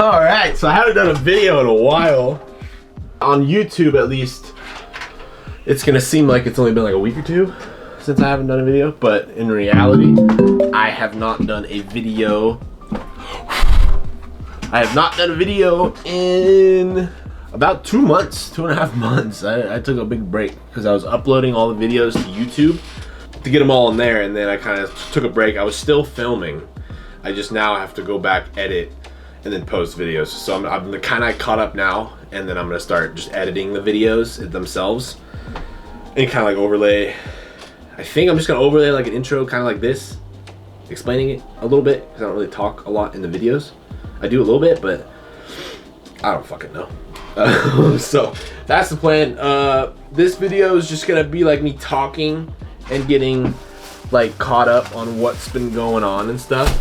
Alright, so I haven't done a video in a while. On YouTube at least, it's gonna seem like it's only been like a week or two since I haven't done a video, but in reality, I have not done a video. I have not done a video in about 2 months, 2.5 months. I took a big break because I was uploading all the videos to YouTube to get them all in there, and then I kind of took a break. I was still filming. I just now have to go back, edit, and then post videos. So I'm kind of caught up now, and then I'm gonna start just editing the videos themselves and kind of like overlay. I think I'm just gonna overlay like an intro, kind of like this, explaining it a little bit, because I don't really talk a lot in the videos. I do a little bit, but I don't fucking know. So that's the plan. This video is just gonna be like me talking and getting like caught up on what's been going on and stuff.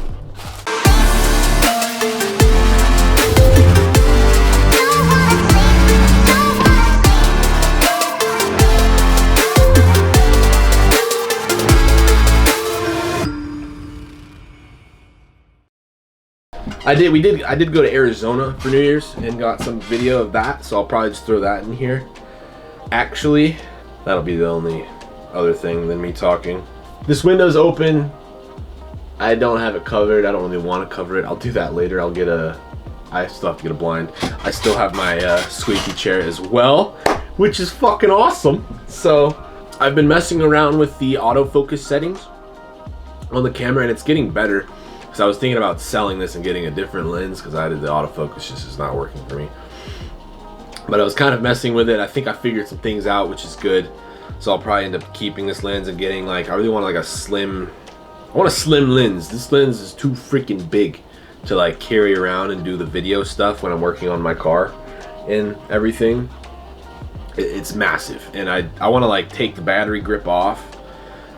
I did go to Arizona for New Year's and got some video of that, so I'll probably just throw that in here. Actually, that'll be the only other thing than me talking. This window's open. I don't have it covered. I don't really want to cover it. I'll do that later. I still have to get a blind. I still have my squeaky chair as well, which is fucking awesome. So I've been messing around with the autofocus settings on the camera, and it's getting better. So I was thinking about selling this and getting a different lens because I did the autofocus just is not working for me. But I was kind of messing with it. I think I figured some things out, which is good. So I'll probably end up keeping this lens and getting like, I really want like a slim, I want a slim lens. This lens is too freaking big to like carry around and do the video stuff when I'm working on my car and everything. It's massive, and I want to like take the battery grip off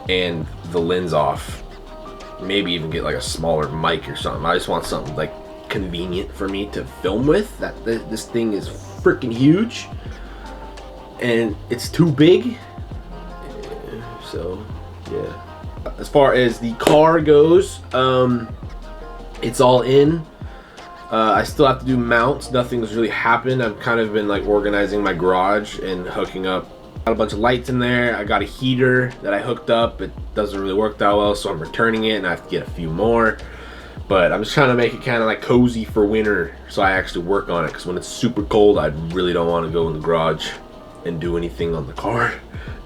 and the lens off. Maybe even get like a smaller mic or something. I just want something like convenient for me to film with. This thing is freaking huge and it's too big. So yeah. As far as the car goes, it's all in. I still have to do mounts. Nothing's really happened. I've kind of been like organizing my garage and hooking up. Got a bunch of lights in there. I got a heater that I hooked up. It doesn't really work that well, so I'm returning it and I have to get a few more. But I'm just trying to make it kind of like cozy for winter, so I actually work on it, because when it's super cold, I really don't want to go in the garage and do anything on the car.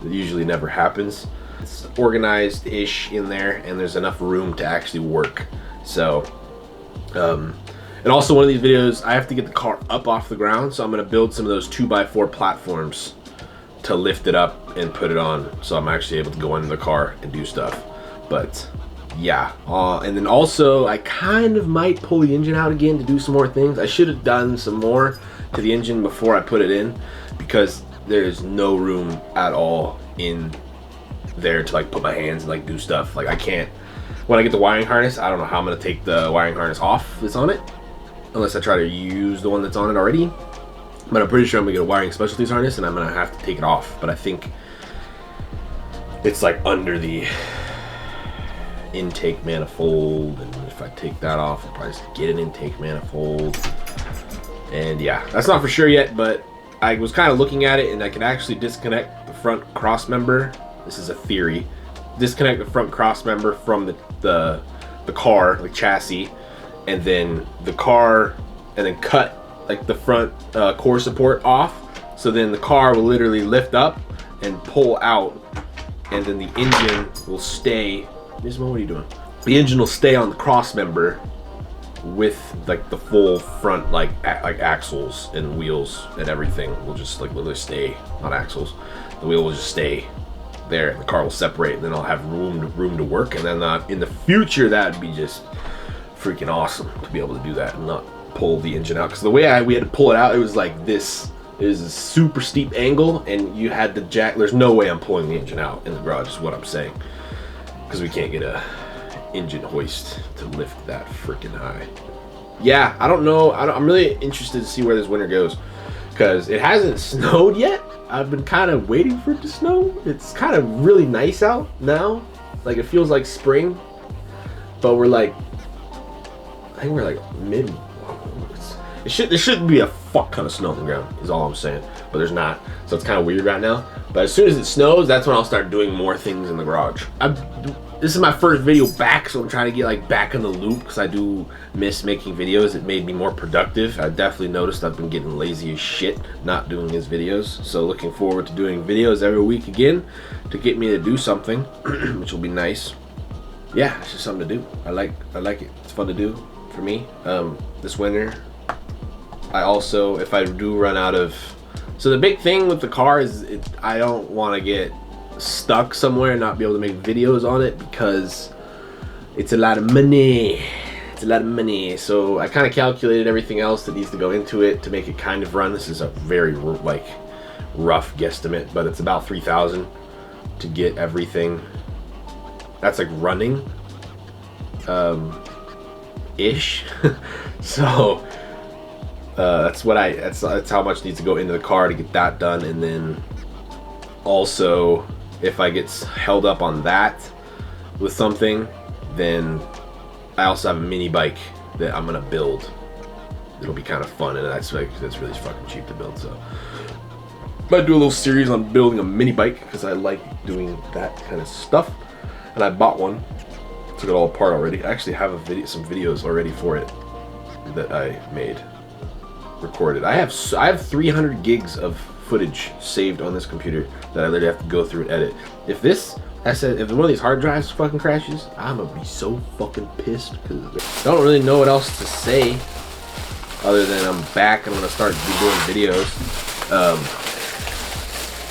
It usually never happens. It's organized-ish in there, and there's enough room to actually work. So, and also one of these videos, I have to get the car up off the ground, so I'm going to build some of those 2x4 platforms to lift it up and put it on, so I'm actually able to go into the car and do stuff. But yeah, and then also I kind of might pull the engine out again to do some more things. I should have done some more to the engine before I put it in, because there's no room at all in there to like put my hands and like do stuff. Like I can't, when I get the wiring harness, I don't know how I'm gonna take the wiring harness off that's on it, unless I try to use the one that's on it already. But I'm pretty sure I'm gonna get a wiring specialties harness and I'm gonna have to take it off. But I think it's like under the intake manifold, and if I take that off, I'll probably just get an intake manifold. And yeah, that's not for sure yet, but I was kind of looking at it, and I could actually disconnect the front cross member. This is a theory. Disconnect the front cross member from the car, the chassis, and then the car, and then cut like the front core support off, so then the car will literally lift up and pull out, and then the engine will stay. Nismo, what are you doing? The engine will stay on the cross member with like the full front like axles and wheels and everything will just like literally stay, not axles. The wheel will just stay there, and the car will separate, and then I'll have room to work. And then in the future, that'd be just freaking awesome to be able to do that and not pull the engine out, because the way we had to pull it out, it was like this. It was a super steep angle, and you had to jack. There's no way I'm pulling the engine out in the garage, is what I'm saying, because we can't get a engine hoist to lift that freaking high. Yeah, I don't know. I'm really interested to see where this winter goes, because it hasn't snowed yet. I've been kind of waiting for it to snow. It's kind of really nice out now. Like, it feels like spring, but we're like, I think we're like There should be a fuck ton of snow on the ground, is all I'm saying. But there's not. So it's kind of weird right now. But as soon as it snows, that's when I'll start doing more things in the garage. This is my first video back, so I'm trying to get like back in the loop because I do miss making videos. It made me more productive. I definitely noticed I've been getting lazy as shit not doing his videos. So looking forward to doing videos every week again to get me to do something, which will be nice. Yeah, it's just something to do. I like it. It's fun to do for me. This winter, I also, if I do run out of, so the big thing with the car is I don't want to get stuck somewhere and not be able to make videos on it because it's a lot of money. It's a lot of money. So I kind of calculated everything else that needs to go into it to make it kind of run. This is a very like rough guesstimate, but it's about $3,000 to get everything. That's like running ish. So that's how much needs to go into the car to get that done. And then also, if I get held up on that with something, then I also have a mini bike that I'm gonna build. It'll be kind of fun, and that's really fucking cheap to build. So I might do a little series on building a mini bike because I like doing that kind of stuff. And I bought one, took it all apart already. I actually have some videos already for it that I made, recorded. I have 300 gigs of footage saved on this computer that I literally have to go through and edit. If if one of these hard drives fucking crashes, I'm gonna be so fucking pissed because I don't really know what else to say other than I'm back and I'm gonna start doing videos.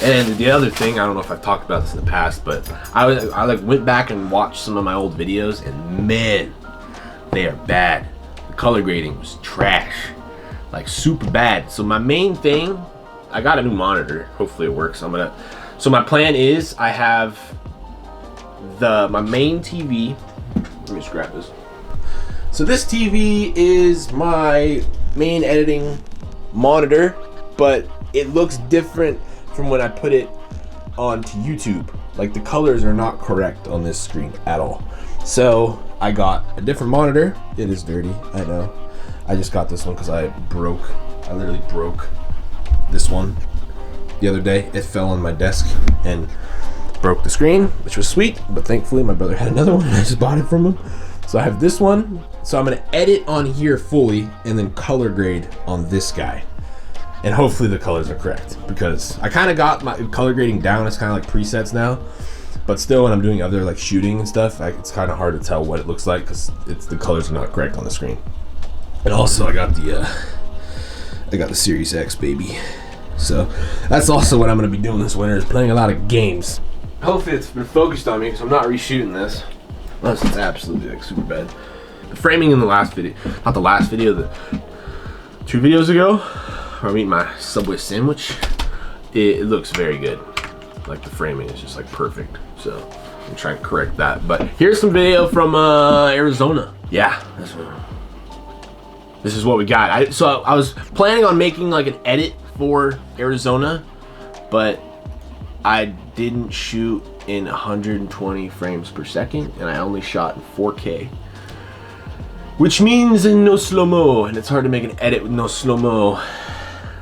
And the other thing, I don't know if I've talked about this in the past, but I like went back and watched some of my old videos, and man, they are bad. The color grading was trash, like super bad. So my main thing, I got a new monitor. Hopefully it works. So my plan is I have my main TV. Let me just grab this. So this TV is my main editing monitor, but it looks different from when I put it onto YouTube. Like the colors are not correct on this screen at all. So I got a different monitor. It is dirty, I know. I just got this one because I literally broke this one the other day. It fell on my desk and broke the screen, which was sweet, but thankfully my brother had another one and I just bought it from him. So I have this one. So I'm gonna edit on here fully and then color grade on this guy. And hopefully the colors are correct because I kind of got my color grading down. It's kind of like presets now, but still when I'm doing other like shooting and stuff, it's kind of hard to tell what it looks like because the colors are not correct on the screen. And also I got the Series X, baby. So that's also what I'm gonna be doing this winter, is playing a lot of games. Hopefully it's been focused on me because I'm not reshooting this. Unless it's absolutely like super bad. The framing in the last video, not the last video, the 2 videos ago, where I'm eating my Subway sandwich, it looks very good. Like the framing is just like perfect. So I'm trying to correct that. But here's some video from Arizona. Yeah, this is what we got. So I was planning on making like an edit for Arizona, but I didn't shoot in 120 frames per second, and I only shot in 4K, which means in no slow-mo, and it's hard to make an edit with no slow-mo.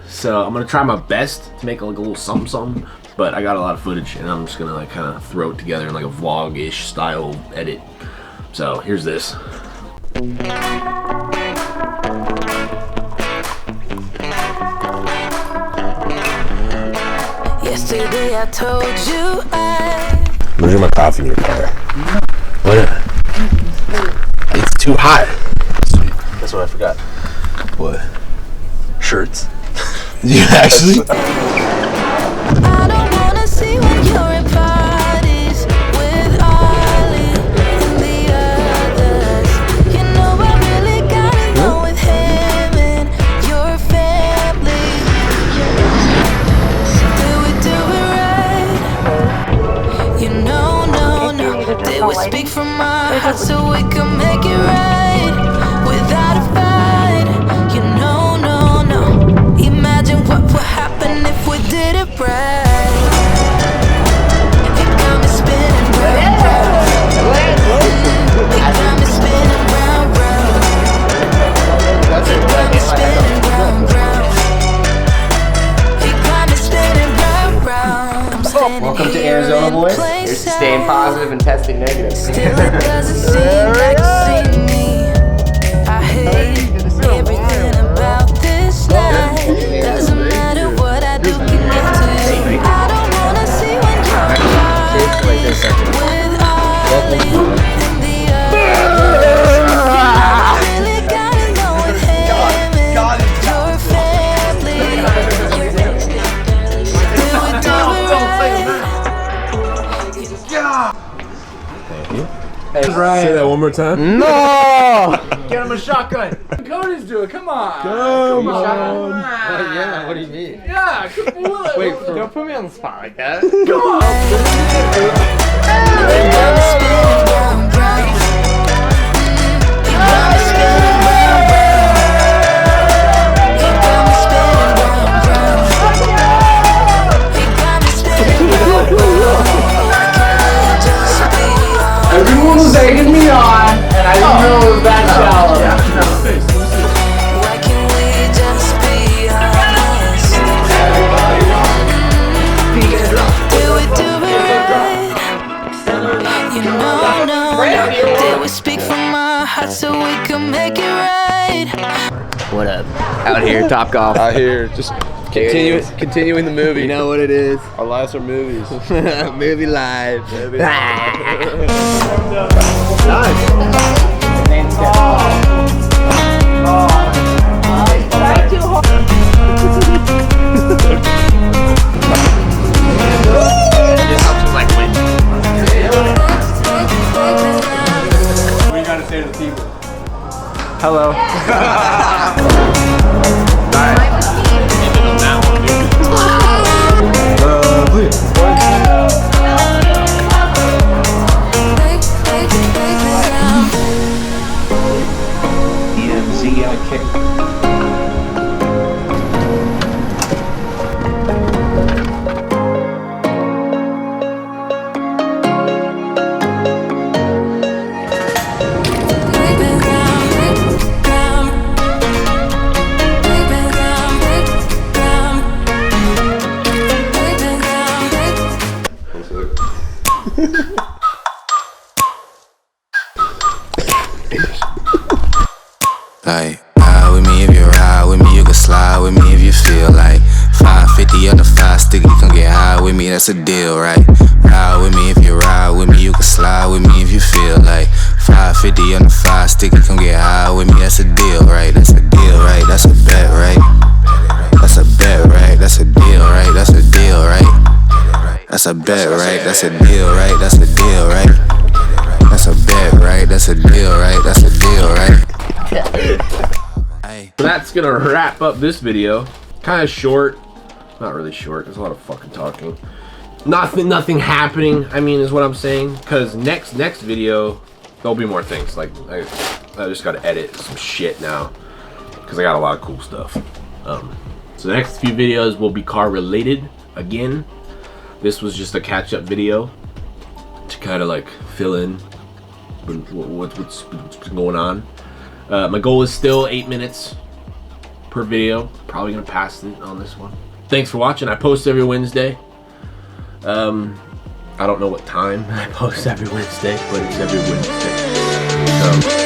So I'm gonna try my best to make like a little something, but I got a lot of footage, and I'm just gonna like kind of throw it together in like a vlog-ish style edit. So here's this. Yesterday I told you Where's my coffee in your car? What? It's too hot. Sweet. That's what I forgot. What? Shirts? You actually? I don't wanna see when you're at parties with Ollie and the others. You know I really got it on with him and your family. Do we do it right? You know, no. Did we speak from our hearts so we can make it right without a fight? You know, no. Imagine what would happen if we did it right. You got me spinning round, round. You got me spinning round, round. You got me spinning round. testing negative. Still it doesn't seem like you see me. I hate everything about this life. Doesn't matter what I do, can get to you. I don't wanna see when you're with all in the others. You really gotta know with him and your family. Do it right. Say that one more time. No! Get him a shotgun. Cody's doing. Come on. Come on. Yeah, what do you mean? Yeah. Wait, don't put me on the spot like that. Come on. Everyone was egging me on, and I didn't know it was that shallow. Why can't we just be honest? Do we do it right? You know, no. Did we speak from our hearts so we can make it right? What up? Out here, Top Golf. Out here, just continuing the movie. You know what it is? Our lives are movies. Movie live. What you gotta say to the people? Hello. Like, ride with me if you ride with me, you can slide with me if you feel like 550 on the 5 stick, you can get high with me, that's a deal, right? Ride with me if you ride with me, you can slide with me if you feel like 550 on the 5 stick, you can get high with me, that's a deal, right? That's a deal, right? That's a bet, right? That's a bet, right? That's a deal, right? That's a deal, right? That's a bet, right? That's a deal, right? That's a deal, right? That's a bet, right? That's a deal, right? That's a deal, right? So that's gonna wrap up this video. Kind of short, not really short. There's a lot of fucking talking. Nothing happening. I mean, is what I'm saying. Cause next video there'll be more things. Like I just gotta edit some shit now. Cause I got a lot of cool stuff. So the next few videos will be car related again. This was just a catch up video to kind of like fill in what's been going on. My goal is still 8 minutes per video. Probably gonna pass it on this one. Thanks for watching. I post every Wednesday. I don't know what time I post every Wednesday, but it's every Wednesday. So